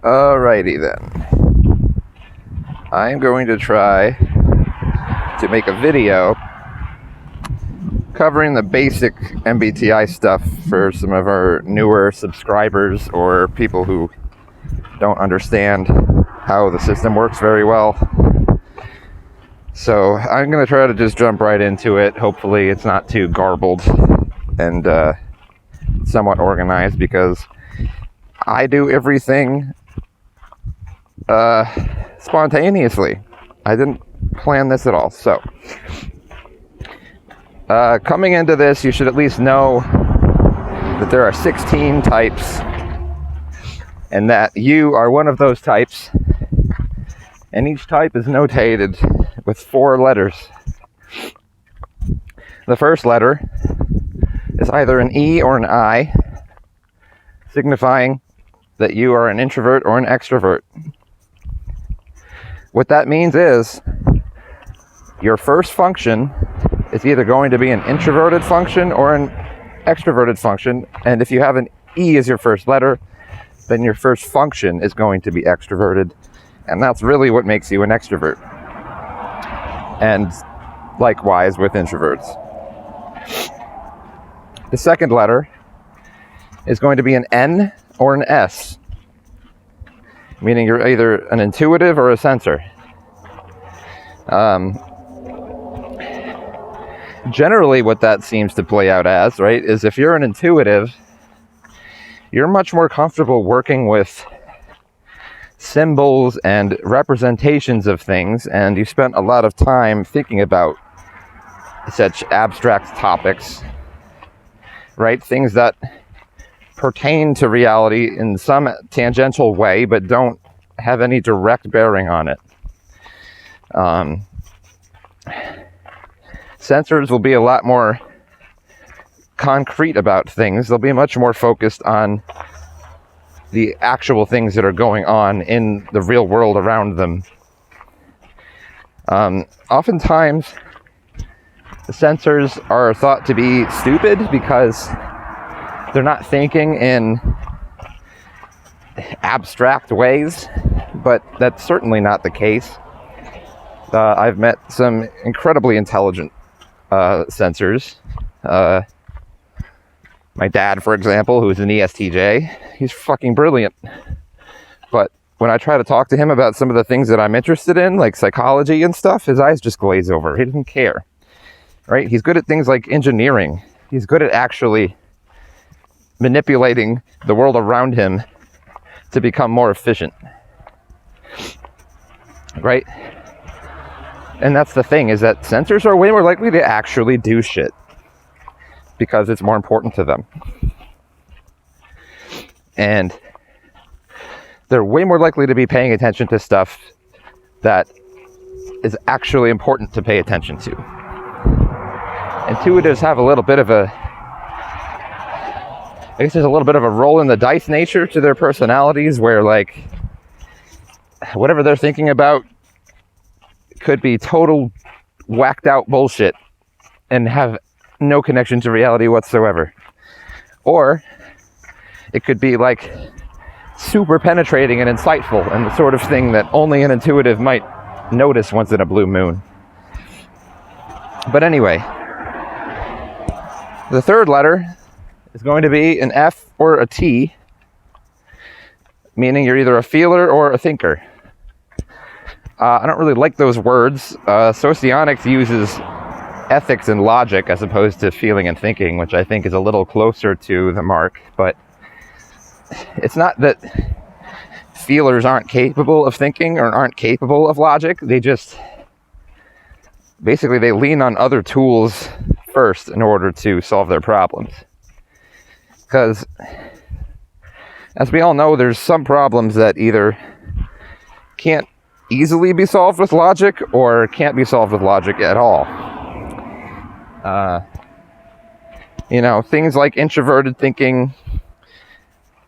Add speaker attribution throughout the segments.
Speaker 1: Alrighty then. I'm going to try to make a video covering the basic MBTI stuff for some of our newer subscribers or people who don't understand how the system works very well. So I'm going to try to just jump right into it. Hopefully it's not too garbled and somewhat organized, because I do everything spontaneously. I didn't plan this at all. So coming into this, you should at least know that there are 16 types and that you are one of those types, and each type is notated with 4 letters. The first letter is either an E or an I, signifying that you are an introvert or an extrovert. What that means is your first function is either going to be an introverted function or an extroverted function, and if you have an E as your first letter, then your first function is going to be extroverted, and that's really what makes you an extrovert. And likewise with introverts. The second letter is going to be an N or an S, meaning you're either an intuitive or a sensor. Generally what that seems to play out as, right, is if you're an intuitive, you're much more comfortable working with symbols and representations of things, and you spent a lot of time thinking about such abstract topics, right? Things that pertain to reality in some tangential way, but don't have any direct bearing on it. Sensors will be a lot more concrete about things. They'll be much more focused on the actual things that are going on in the real world around them. Oftentimes, the sensors are thought to be stupid because they're not thinking in abstract ways, but that's certainly not the case. I've met some incredibly intelligent sensors. My dad, for example, who's an ESTJ, he's fucking brilliant. But when I try to talk to him about some of the things that I'm interested in, like psychology and stuff, his eyes just glaze over. He doesn't care, right? He's good at things like engineering. He's good at actually manipulating the world around him to become more efficient, right? And that's the thing, is that sensors are way more likely to actually do shit because it's more important to them. And they're way more likely to be paying attention to stuff that is actually important to pay attention to. Intuitives have a little bit of a, I guess there's a little bit of a roll in the dice nature to their personalities, where like whatever they're thinking about could be total whacked out bullshit and have no connection to reality whatsoever. Or it could be like super penetrating and insightful and the sort of thing that only an intuitive might notice once in a blue moon. But anyway, the third letter is going to be an F or a T, meaning you're either a feeler or a thinker. I don't really like those words. Socionics uses ethics and logic as opposed to feeling and thinking, which I think is a little closer to the mark. But it's not that feelers aren't capable of thinking or aren't capable of logic. They just, basically, they lean on other tools first in order to solve their problems. Because, as we all know, there's some problems that either can't easily be solved with logic or can't be solved with logic at all. Things like introverted thinking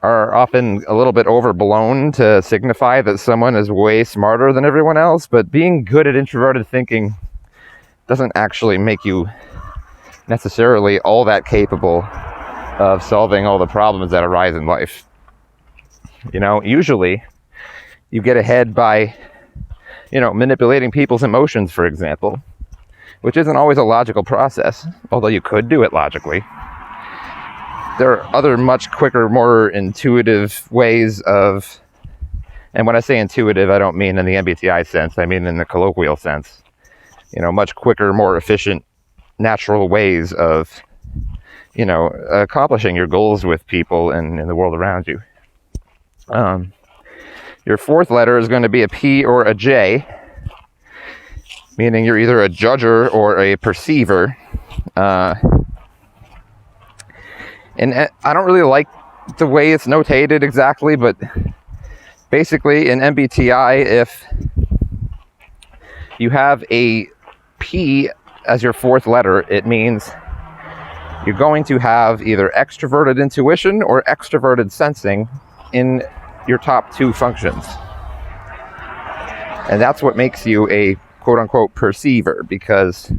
Speaker 1: are often a little bit overblown to signify that someone is way smarter than everyone else, but being good at introverted thinking doesn't actually make you necessarily all that capable of solving all the problems that arise in life. Usually you get ahead by, manipulating people's emotions, for example, which isn't always a logical process, although you could do it logically. There are other much quicker, more intuitive ways of, and when I say intuitive, I don't mean in the MBTI sense, I mean in the colloquial sense, much quicker, more efficient, natural ways of, accomplishing your goals with people and in the world around you. Your fourth letter is going to be a P or a J, meaning you're either a judger or a perceiver. And I don't really like the way it's notated exactly, but basically in MBTI, if you have a P as your fourth letter, it means you're going to have either extroverted intuition or extroverted sensing in your top two functions. And that's what makes you a quote-unquote perceiver, because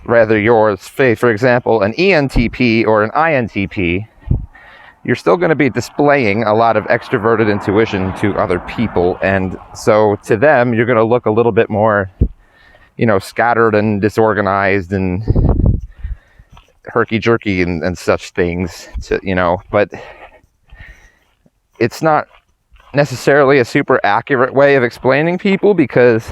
Speaker 1: rather yours, say, for example, an ENTP or an INTP, you're still going to be displaying a lot of extroverted intuition to other people. And so to them, you're going to look a little bit more, scattered and disorganized and herky-jerky and such things, but it's not necessarily a super accurate way of explaining people, because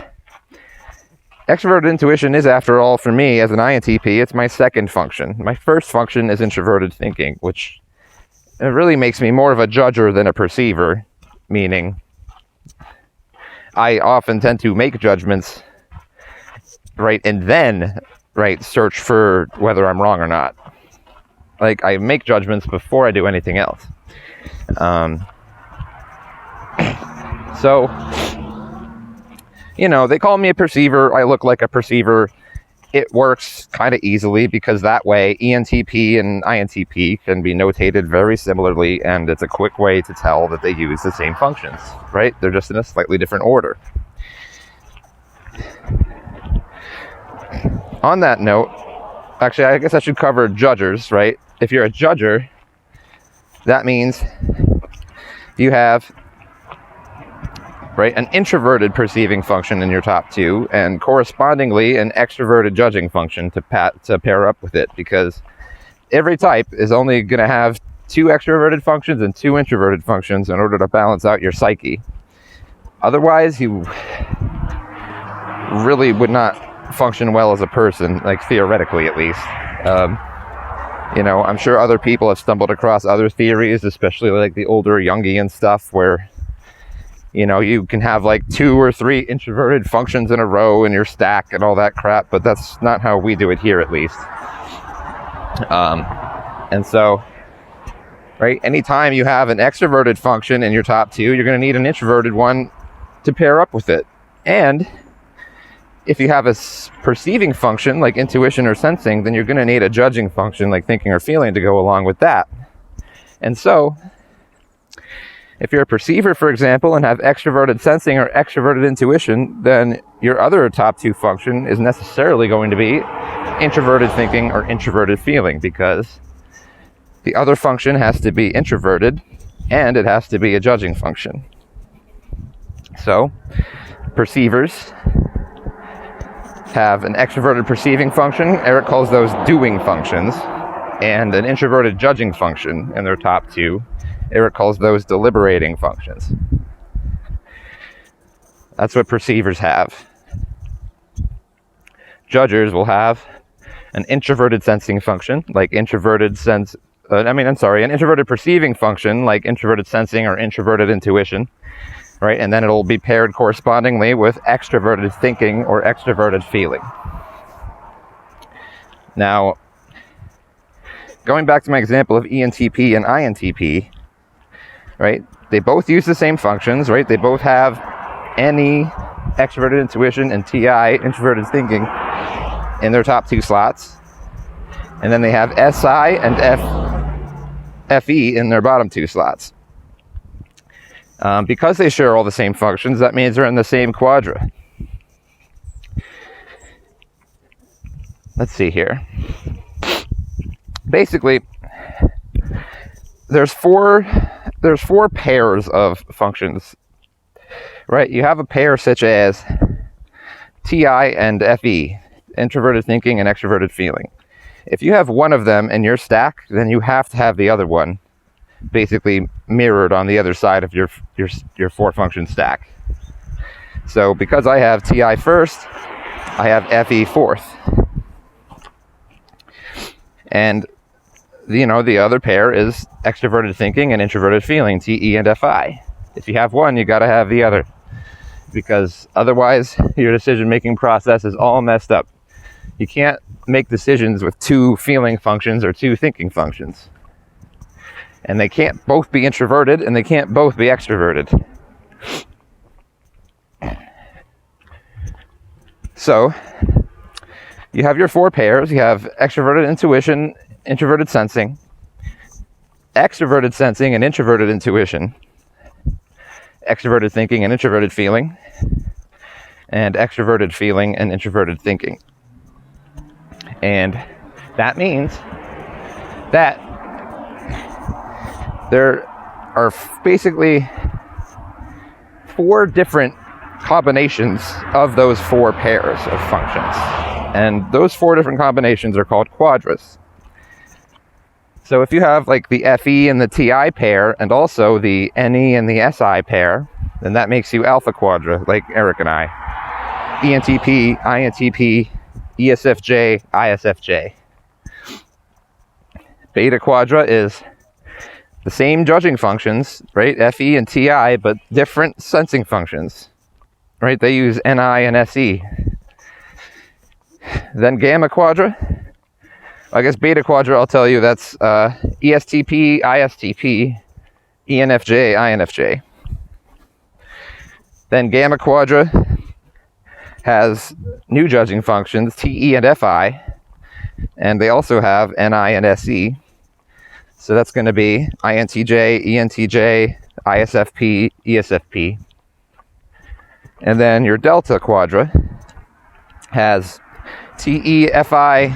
Speaker 1: extroverted intuition is, after all, for me as an INTP, it's my second function. My first function is introverted thinking, which it really makes me more of a judger than a perceiver, meaning I often tend to make judgments, right, and then, right, search for whether I'm wrong or not. Like, I make judgments before I do anything else. So, they call me a perceiver. I look like a perceiver. It works kind of easily because that way ENTP and INTP can be notated very similarly, and it's a quick way to tell that they use the same functions, right? They're just in a slightly different order. On that note, actually, I guess I should cover judgers, right? If you're a judger, that means you have, right, an introverted perceiving function in your top two, and correspondingly an extroverted judging function to pair up with it, because every type is only going to have two extroverted functions and two introverted functions in order to balance out your psyche. Otherwise, you really would not function well as a person, like theoretically at least. I'm sure other people have stumbled across other theories, especially like the older Jungian stuff, where you can have like 2 or 3 introverted functions in a row in your stack and all that crap, but that's not how we do it here, at least. And so, right, anytime you have an extroverted function in your top two, you're going to need an introverted one to pair up with it. And if you have a perceiving function like intuition or sensing, then you're going to need a judging function like thinking or feeling to go along with that. And so, if you're a perceiver, for example, and have extroverted sensing or extroverted intuition, then your other top two function is necessarily going to be introverted thinking or introverted feeling, because the other function has to be introverted and it has to be a judging function. So, perceivers have an extroverted perceiving function. Eric calls those doing functions, and an introverted judging function in their top two. Eric calls those deliberating functions. That's what perceivers have. Judgers will have an introverted sensing function, like an introverted perceiving function, like introverted sensing or introverted intuition, right? And then it'll be paired correspondingly with extroverted thinking or extroverted feeling. Now, going back to my example of ENTP and INTP, right? They both use the same functions, right? They both have NE, extroverted intuition, and TI, introverted thinking, in their top two slots. And then they have SI and FE in their bottom two slots. Because they share all the same functions, that means they're in the same quadra. Let's see here. Basically, there's four pairs of functions right? You have a pair such as TI and FE, introverted thinking and extroverted feeling. If you have one of them in your stack, then you have to have the other one basically mirrored on the other side of your 4-function stack. So because I have TI first, I have FE fourth. And the other pair is extroverted thinking and introverted feeling, TE and FI. If you have one, you got to have the other, because otherwise your decision-making process is all messed up. You can't make decisions with 2 feeling functions or 2 thinking functions. And they can't both be introverted and they can't both be extroverted. So you have your 4 pairs. You have extroverted intuition, introverted sensing, extroverted sensing and introverted intuition, extroverted thinking and introverted feeling, and extroverted feeling and introverted thinking. And that means that there are basically 4 different combinations of those 4 pairs of functions. And those 4 different combinations are called quadras. So if you have like the FE and the TI pair and also the NE and the SI pair, then that makes you alpha quadra, like Eric and I. ENTP, INTP, ESFJ, ISFJ. Beta quadra is the same judging functions, right? FE and TI, but different sensing functions, right? They use NI and SE. Then gamma quadra, I guess beta quadra, I'll tell you, that's ESTP, ISTP, ENFJ, INFJ. Then gamma quadra has new judging functions, TE and FI, and they also have NI and SE. So that's going to be INTJ, ENTJ, ISFP, ESFP. And then your delta quadra has TE, FI,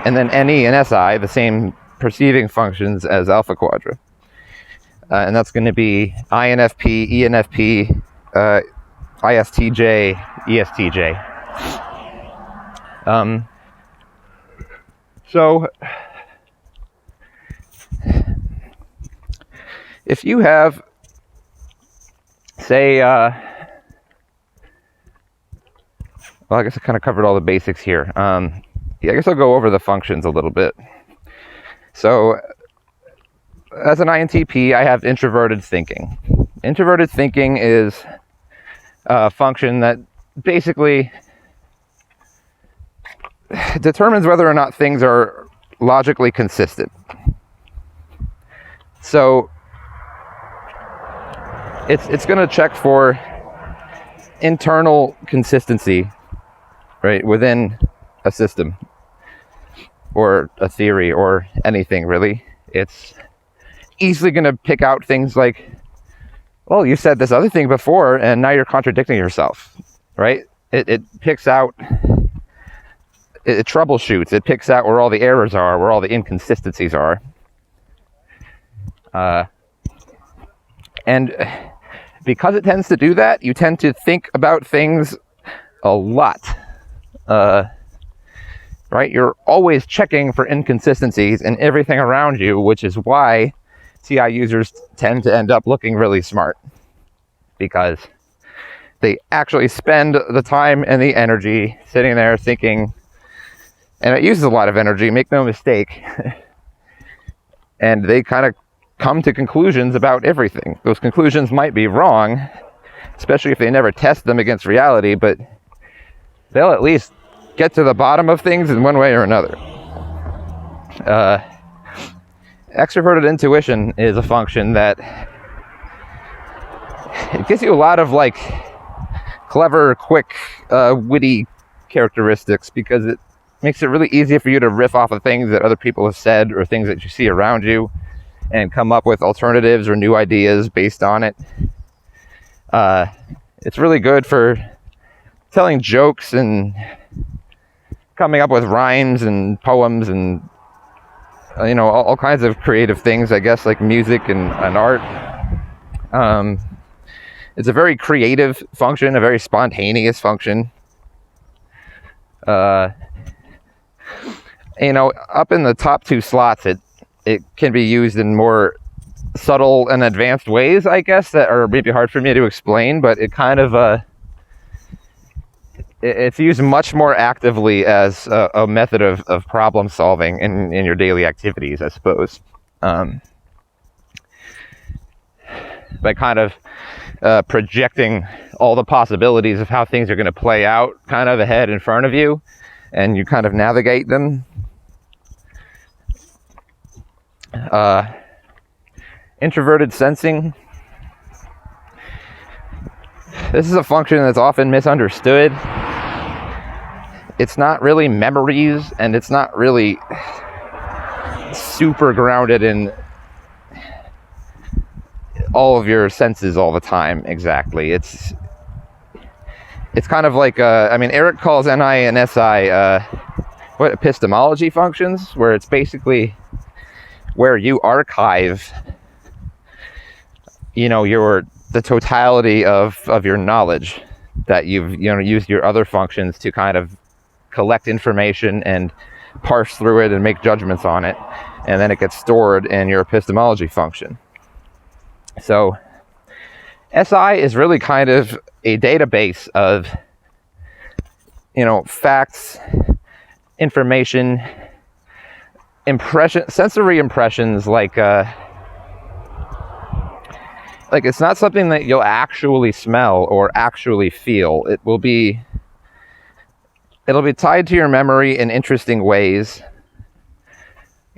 Speaker 1: and then NE and SI, the same perceiving functions as alpha quadra. And that's going to be INFP, ENFP, ISTJ, ESTJ. So if you have, say, well, I guess I kind of covered all the basics here. Yeah, I guess I'll go over the functions a little bit. So as an INTP, I have introverted thinking. Introverted thinking is a function that basically determines whether or not things are logically consistent. So it's going to check for internal consistency, right, within a system or a theory or anything, really. It's easily going to pick out things like, well, you said this other thing before and now you're contradicting yourself, right? It picks out, it troubleshoots, it picks out where all the errors are, where all the inconsistencies are. And because it tends to do that, you tend to think about things a lot. Right? You're always checking for inconsistencies in everything around you, which is why TI users tend to end up looking really smart, because they actually spend the time and the energy sitting there thinking, and it uses a lot of energy, make no mistake, and they kind of come to conclusions about everything. Those conclusions might be wrong, especially if they never test them against reality, but they'll at least get to the bottom of things in one way or another. Extroverted intuition is a function that it gives you a lot of like clever, quick, witty characteristics, because it makes it really easy for you to riff off of things that other people have said or things that you see around you and come up with alternatives or new ideas based on it. It's really good for telling jokes and coming up with rhymes and poems and all kinds of creative things, I guess, like music and art. It's a very creative function, a very spontaneous function. Up in the top 2 slots, it can be used in more subtle and advanced ways, I guess, that are maybe hard for me to explain, but it kind of it's used much more actively as a method of problem solving in your daily activities, I suppose. By kind of projecting all the possibilities of how things are going to play out kind of ahead in front of you, and you kind of navigate them. Introverted sensing. This is a function that's often misunderstood. It's not really memories, and it's not really super grounded in all of your senses all the time, exactly. It's kind of like, Eric calls NI and SI, epistemology functions, where it's basically where you archive, the totality of your knowledge that you've, used your other functions to kind of collect information and parse through it and make judgments on it, and then it gets stored in your epistemology function. So SI is really kind of a database of, facts, information, sensory impressions, like it's not something that you'll actually smell or actually feel. It'll be tied to your memory in interesting ways.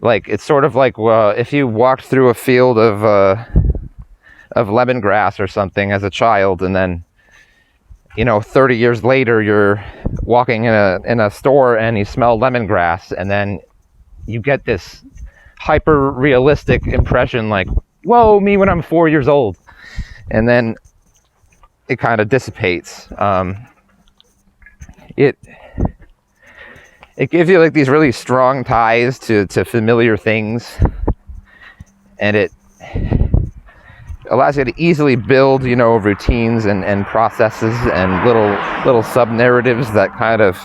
Speaker 1: Like, it's sort of like, if you walked through a field of lemongrass or something as a child, and then 30 years later you're walking in a store and you smell lemongrass, and then you get this hyper realistic impression like, whoa, me when I'm 4 years old, and then it kind of dissipates. It gives you like these really strong ties to familiar things, and it allows you to easily build, routines and processes and little sub-narratives that kind of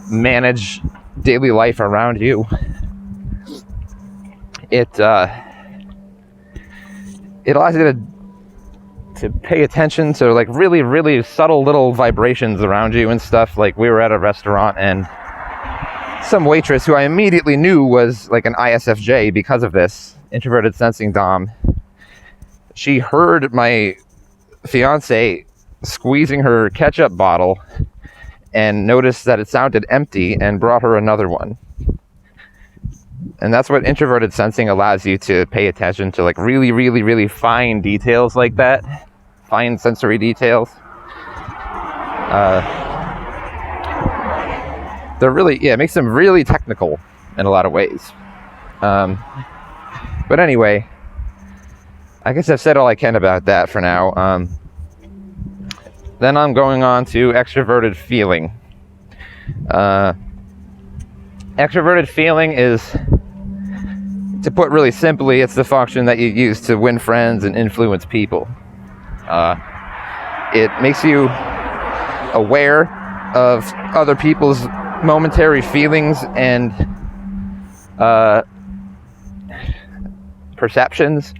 Speaker 1: manage daily life around you. It allows you to pay attention to like really, really subtle little vibrations around you and stuff. Like, we were at a restaurant, and some waitress who I immediately knew was like an ISFJ because of this, introverted sensing Dom. She heard my fiance squeezing her ketchup bottle and noticed that it sounded empty and brought her another one. And that's what introverted sensing allows you to pay attention to, like really, really, really fine details like that. Fine sensory details. It makes them really technical in a lot of ways. But anyway, I guess I've said all I can about that for now. Then I'm going on to extroverted feeling. Extroverted feeling is, to put really simply, it's the function that you use to win friends and influence people. It makes you aware of other people's momentary feelings and perceptions.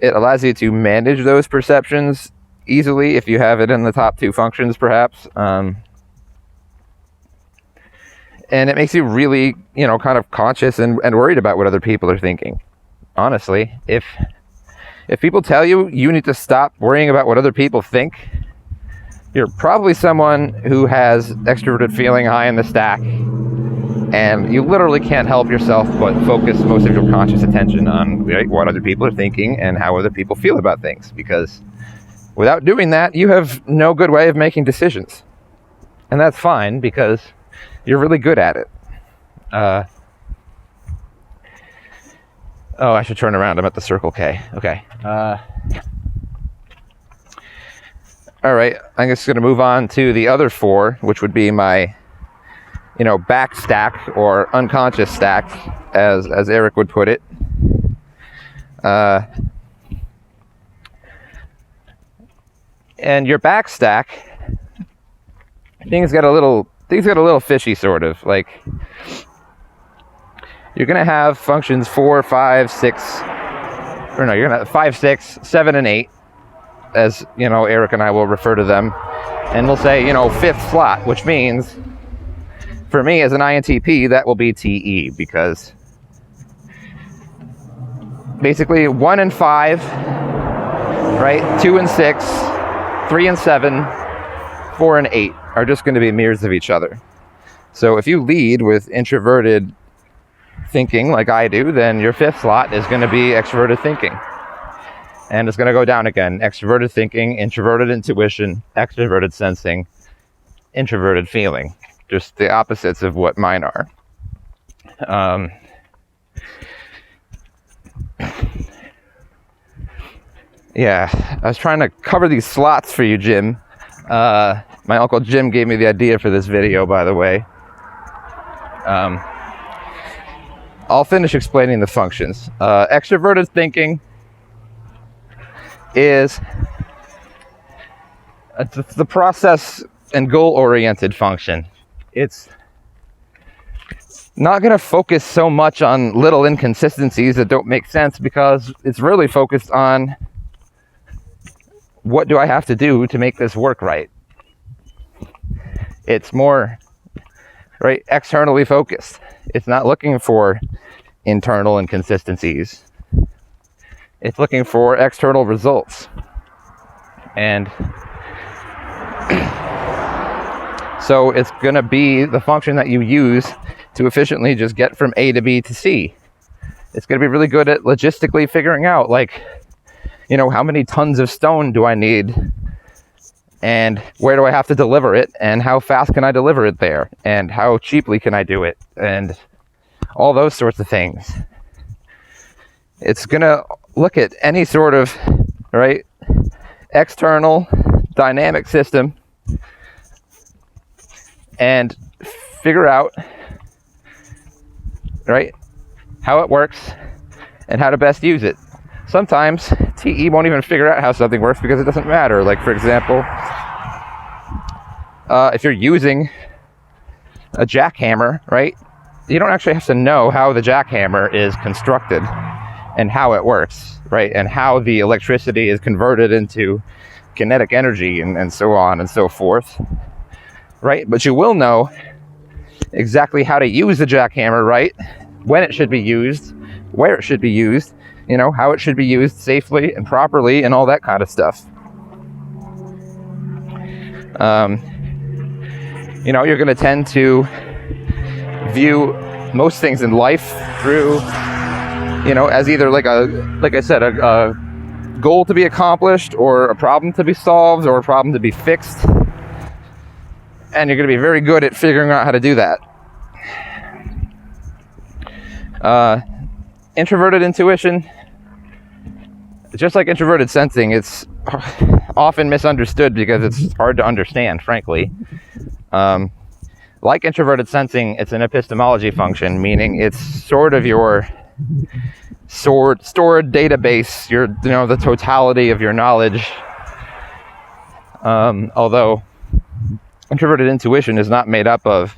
Speaker 1: It allows you to manage those perceptions easily if you have it in the top 2 functions, perhaps. And it makes you really, kind of conscious and worried about what other people are thinking. Honestly, if people tell you need to stop worrying about what other people think, you're probably someone who has extroverted feeling high in the stack, and you literally can't help yourself but focus most of your conscious attention on what other people are thinking and how other people feel about things, because without doing that, you have no good way of making decisions. And that's fine, because you're really good at it. I should turn around. I'm at the Circle K. Okay. All right. I'm just going to move on to the other 4, which would be my, back stack, or unconscious stack, as Eric would put it. And your back stack, things get a little fishy, sort of. Like, you're gonna have functions 4, 5, 6, or no, you're gonna have 5, 6, 7, and 8, as you know, Eric and I will refer to them, and we'll say, you know, 5th slot, which means for me as an INTP, that will be TE, because basically 1 and 5, right? 2 and 6, 3 and 7, 4 and 8 are just going to be mirrors of each other. So if you lead with introverted thinking like I do, then your 5th slot is going to be extroverted thinking. And it's going to go down again. Extroverted thinking, introverted intuition, extroverted sensing, introverted feeling. Just the opposites of what mine are. Yeah, I was trying to cover these slots for you, Jim. My Uncle Jim gave me the idea for this video, by the way. I'll finish explaining the functions. Extroverted thinking is the process and goal-oriented function. It's not going to focus so much on little inconsistencies that don't make sense, because it's really focused on what do I have to do to make this work right. It's more, right, externally focused. It's not looking for internal inconsistencies. It's looking for external results. And so it's going to be the function that you use to efficiently just get from A to B to C. It's going to be really good at logistically figuring out, like, you know, how many tons of stone do I need? And where do I have to deliver it? And how fast can I deliver it there? And how cheaply can I do it? And all those sorts of things. It's going to look at any sort of, right, external dynamic system and figure out, right, how it works and how to best use it. Sometimes TE won't even figure out how something works because it doesn't matter. Like, for example, if you're using a jackhammer, right, you don't actually have to know how the jackhammer is constructed and how it works, right, and how the electricity is converted into kinetic energy and so on and so forth, right? But you will know exactly how to use the jackhammer, right, when it should be used, where it should be used, you know, how it should be used safely and properly and all that kind of stuff. You know, you're going to tend to view most things in life through, you know, as either like I said, a goal to be accomplished, or a problem to be solved, or a problem to be fixed. And you're going to be very good at figuring out how to do that. Introverted intuition, just like introverted sensing, it's often misunderstood because it's hard to understand, frankly. Like introverted sensing, it's an epistemology function, meaning it's sort of your stored database, your, you know, the totality of your knowledge. Although introverted intuition is not made up of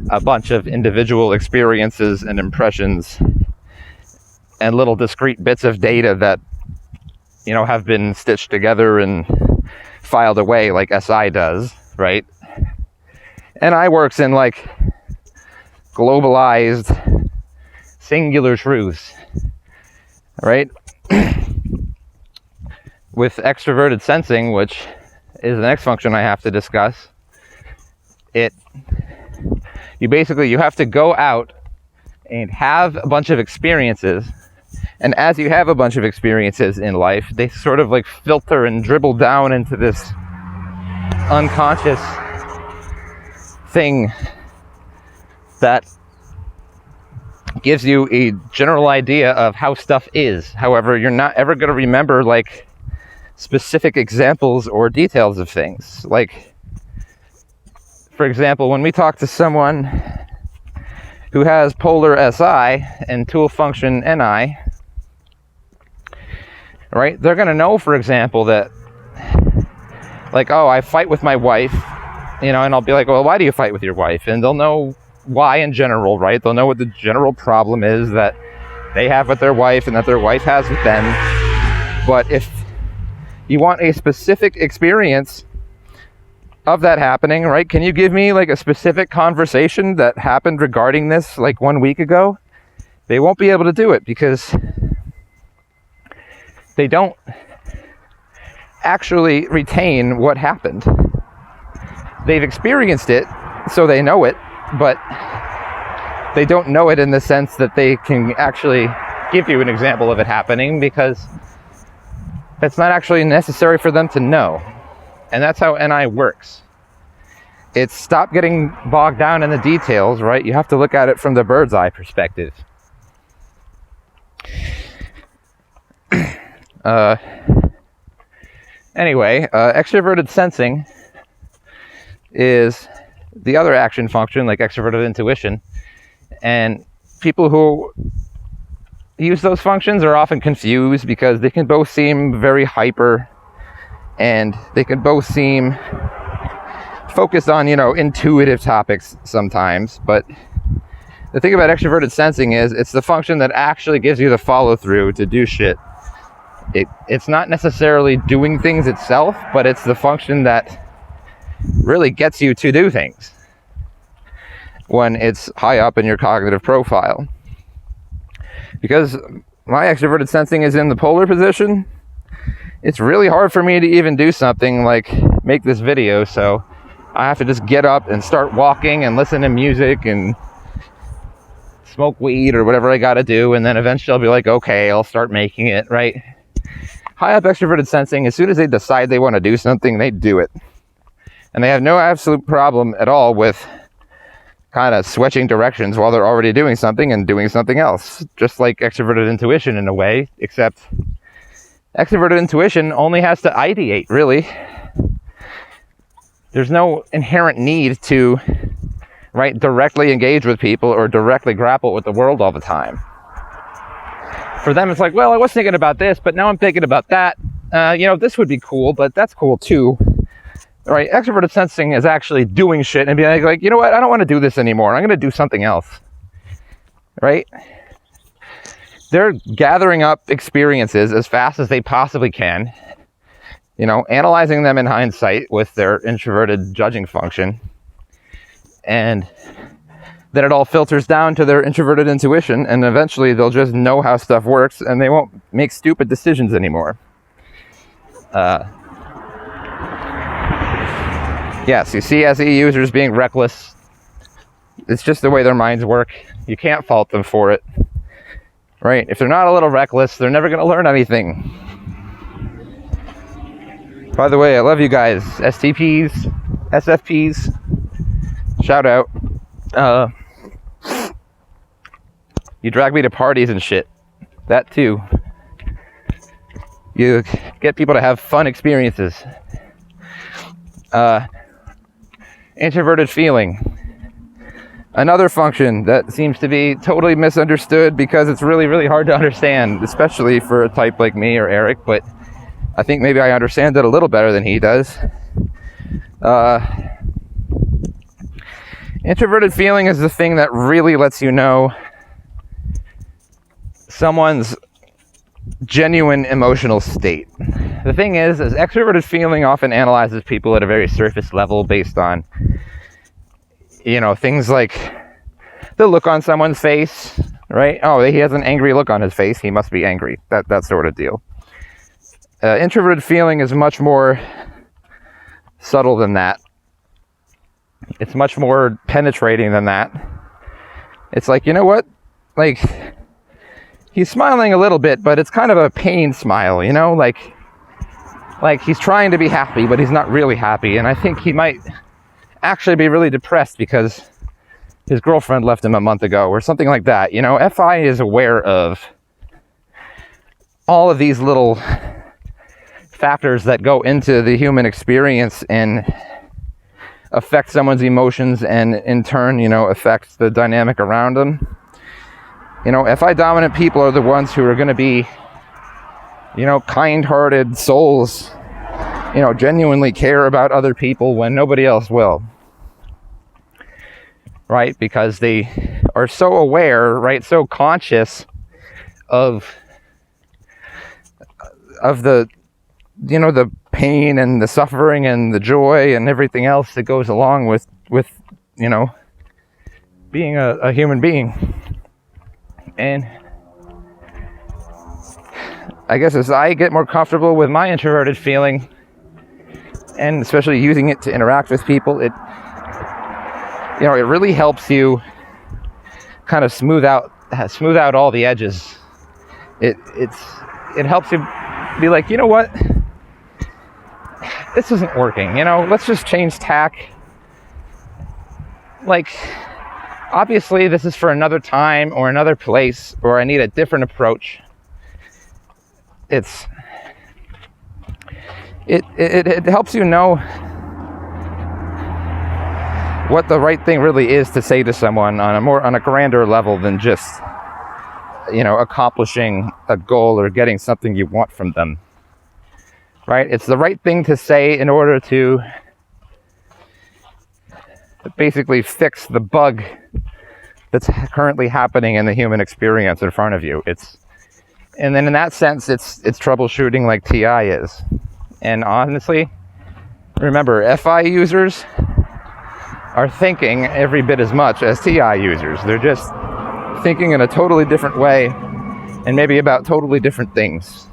Speaker 1: a bunch of individual experiences and impressions and little discrete bits of data that, you know, have been stitched together and filed away like SI does, right? And I works in like globalized singular truths, right? With extroverted sensing, which is the next function I have to discuss, you have to go out and have a bunch of experiences. And as you have a bunch of experiences in life, they sort of like filter and dribble down into this unconscious thing that gives you a general idea of how stuff is. However, you're not ever going to remember like specific examples or details of things. Like, for example, when we talk to someone who has polar SI and tool function NI, right, they're going to know, for example, that like, oh, I fight with my wife, and I'll be like, well, why do you fight with your wife? And they'll know why in general, right? They'll know what the general problem is that they have with their wife and that their wife has with them. But if you want a specific experience of that happening, right? Can you give me like a specific conversation that happened regarding this like 1 week ago? They won't be able to do it because they don't actually retain what happened. They've experienced it, so they know it, but they don't know it in the sense that they can actually give you an example of it happening, because it's not actually necessary for them to know. And that's how NI works. It's stop getting bogged down in the details, right? You have to look at it from the bird's eye perspective. Anyway, extroverted sensing is the other action function, like extroverted intuition. And people who use those functions are often confused because they can both seem very hyper, and they can both seem focused on, intuitive topics sometimes. But the thing about extroverted sensing is it's the function that actually gives you the follow through to do shit. It's not necessarily doing things itself, but it's the function that really gets you to do things when it's high up in your cognitive profile. Because my extroverted sensing is in the polar position, it's really hard for me to even do something like make this video, so I have to just get up and start walking and listen to music and smoke weed or whatever I gotta do, and then eventually I'll be like, okay, I'll start making it, right? High up extroverted sensing, as soon as they decide they want to do something, they do it. And they have no absolute problem at all with kind of switching directions while they're already doing something and doing something else. Just like extroverted intuition in a way, except extroverted intuition only has to ideate, really. There's no inherent need to, right, directly engage with people or directly grapple with the world all the time. For them, it's like, well, I was thinking about this, but now I'm thinking about that. This would be cool, but that's cool too. Right? Extroverted sensing is actually doing shit and being like, you know what? I don't want to do this anymore. I'm going to do something else. Right? They're gathering up experiences as fast as they possibly can. Analyzing them in hindsight with their introverted judging function. And then it all filters down to their introverted intuition, and eventually they'll just know how stuff works and they won't make stupid decisions anymore. Yes, you see SE users being reckless. It's just the way their minds work. You can't fault them for it. Right? If they're not a little reckless, they're never going to learn anything. By the way, I love you guys. STPs, SFPs. Shout out. You drag me to parties and shit. That too. You get people to have fun experiences. Introverted feeling. Another function that seems to be totally misunderstood because it's really, really hard to understand, especially for a type like me or Eric, but I think maybe I understand it a little better than he does. Introverted feeling is the thing that really lets you know someone's genuine emotional state. The thing is extroverted feeling often analyzes people at a very surface level based on, things like the look on someone's face, right? Oh, he has an angry look on his face, he must be angry. That sort of deal. Introverted feeling is much more subtle than that. It's much more penetrating than that. It's like, you know what? Like, he's smiling a little bit, but it's kind of a pained smile, like he's trying to be happy, but he's not really happy. And I think he might actually be really depressed because his girlfriend left him a month ago or something like that. FI is aware of all of these little factors that go into the human experience and affect someone's emotions, and in turn, affects the dynamic around them. FI dominant people are the ones who are going to be, kind-hearted souls genuinely care about other people when nobody else will, right? Because they are so aware, right, so conscious of the the pain and the suffering and the joy and everything else that goes along with being a human being. And I guess as I get more comfortable with my introverted feeling, and especially using it to interact with people, it really helps you kind of smooth out all the edges. It helps you be like, you know what, this isn't working, let's just change tack. Like, obviously this is for another time or another place, or I need a different approach. It helps you know what the right thing really is to say to someone on a grander level than just accomplishing a goal or getting something you want from them, right? It's the right thing to say in order to basically fix the bug that's currently happening in the human experience in front of you. And then in that sense, it's troubleshooting like TI is. And honestly, remember, FI users are thinking every bit as much as TI users. They're just thinking in a totally different way and maybe about totally different things.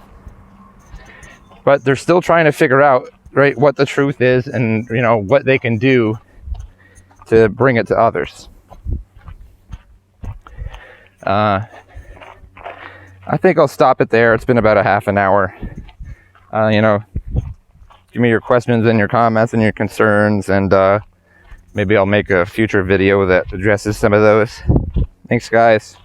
Speaker 1: But they're still trying to figure out, right, what the truth is and, what they can do to bring it to others. I think I'll stop it there. It's been about a half an hour. Give me your questions and your comments and your concerns, and maybe I'll make a future video that addresses some of those. Thanks, guys.